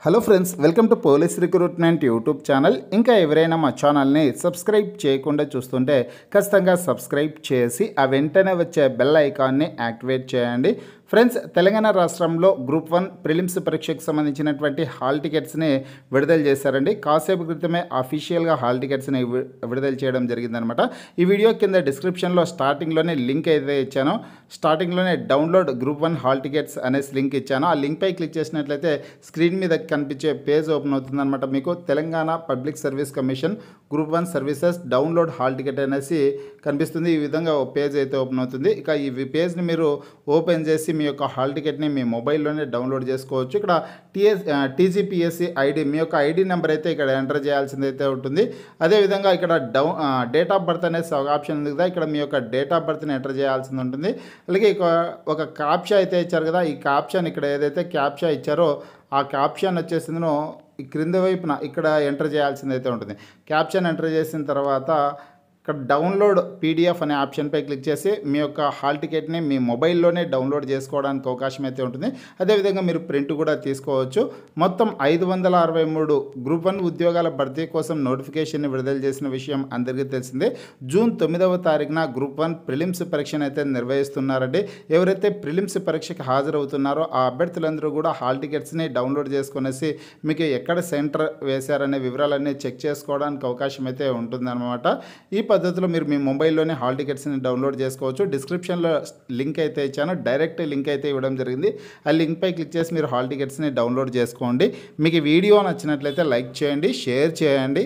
Hello friends, welcome to police recruitment YouTube channel. ఇంకా ఎవరైనా మా ఛానల్ని సబ్స్క్రైబ్ చేయకుండా చూస్తుంటే ఖచ్చితంగా సబ్స్క్రైబ్ చేసి ఆ వెంటనే వచ్చే బెల్ ఐకాన్ని యాక్టివేట్ చేయండి. ఫ్రెండ్స్, తెలంగాణ రాష్ట్రంలో గ్రూప్ 1 ప్రిలిమ్స్ పరీక్షకు సంబంధించినటువంటి హాల్ టికెట్స్ని విడుదల చేశారండి. కాసేపు క్రితమే అఫీషియల్గా హాల్ టికెట్స్ని విడుదల చేయడం జరిగిందనమాట. ఈ వీడియో కింద డిస్క్రిప్షన్లో స్టార్టింగ్లోనే లింక్ అయితే ఇచ్చాను. స్టార్టింగ్లోనే డౌన్లోడ్ గ్రూప్ 1 హాల్ టికెట్స్ అనేసి లింక్ ఇచ్చాను. ఆ లింక్పై క్లిక్ చేసినట్లయితే స్క్రీన్ మీద కనిపించే పేజ్ ఓపెన్ అవుతుందన్నమాట. మీకు Telangana public service commission group 1 services download hall ticket అనేసి కనిపిస్తుంది. ఈ విధంగా ఒక పేజ్ అయితే ఓపెన్ అవుతుంది. ఇక ఈ పేజ్ని మీరు ఓపెన్ చేసి మీ యొక్క హాల్ టికెట్ని మీ మొబైల్లోనే డౌన్లోడ్ చేసుకోవచ్చు. ఇక్కడ టీజీపీఎస్సీ ఐడి, మీ యొక్క ఐడి నెంబర్ అయితే ఇక్కడ ఎంటర్ చేయాల్సింది అయితే ఉంటుంది. అదేవిధంగా ఇక్కడ డేట్ ఆఫ్ బర్త్ అనేసి ఒక ఆప్షన్ ఉంది కదా, ఇక్కడ మీ యొక్క డేట్ ఆఫ్ బర్త్ని ఎంటర్ చేయాల్సింది ఉంటుంది. అలాగే ఒక క్యాప్చా అయితే ఇచ్చారు కదా, ఈ క్యాప్చాని ఇక్కడ ఏదైతే క్యాప్చా ఇచ్చారో ఆ క్యాప్షన్ వచ్చేసిందో ఈ క్రింద వైపున ఇక్కడ ఎంటర్ చేయాల్సింది అయితే ఉంటుంది. క్యాప్షన్ ఎంటర్ చేసిన తర్వాత ఇక్కడ డౌన్లోడ్ పీడిఎఫ్ అనే ఆప్షన్పై క్లిక్ చేసి మీ యొక్క హాల్ టికెట్ని మీ మొబైల్లోనే డౌన్లోడ్ చేసుకోవడానికి అవకాశం అయితే ఉంటుంది. అదేవిధంగా మీరు ప్రింట్ కూడా తీసుకోవచ్చు. మొత్తం 563 గ్రూప్ 1 ఉద్యోగాల భర్తీ కోసం నోటిఫికేషన్ని విడుదల చేసిన విషయం అందరికీ తెలిసిందే. జూన్ 9వ తారీఖున గ్రూప్ 1 ప్రిలిమ్స్ పరీక్షను అయితే నిర్వహిస్తున్నారండి. ఎవరైతే ప్రిలిమ్స్ పరీక్షకు హాజరవుతున్నారో ఆ అభ్యర్థులందరూ కూడా హాల్ టికెట్స్ని డౌన్లోడ్ చేసుకునేసి మీకు ఎక్కడ సెంటర్ వేశారనే వివరాలన్నీ చెక్ చేసుకోవడానికి అవకాశం అయితే ఉంటుందన్నమాట. ఈ పద్ధతిలో మీరు మీ మొబైల్లోనే హాల్ టికెట్స్ని డౌన్లోడ్ చేసుకోవచ్చు. డిస్క్రిప్షన్లో లింక్ అయితే ఇచ్చాను, డైరెక్ట్ లింక్ అయితే ఇవ్వడం జరిగింది. ఆ లింక్పై క్లిక్ చేసి మీరు హాల్ టికెట్స్ని డౌన్లోడ్ చేసుకోండి. మీకు వీడియో నచ్చినట్లయితే లైక్ చేయండి, షేర్ చేయండి.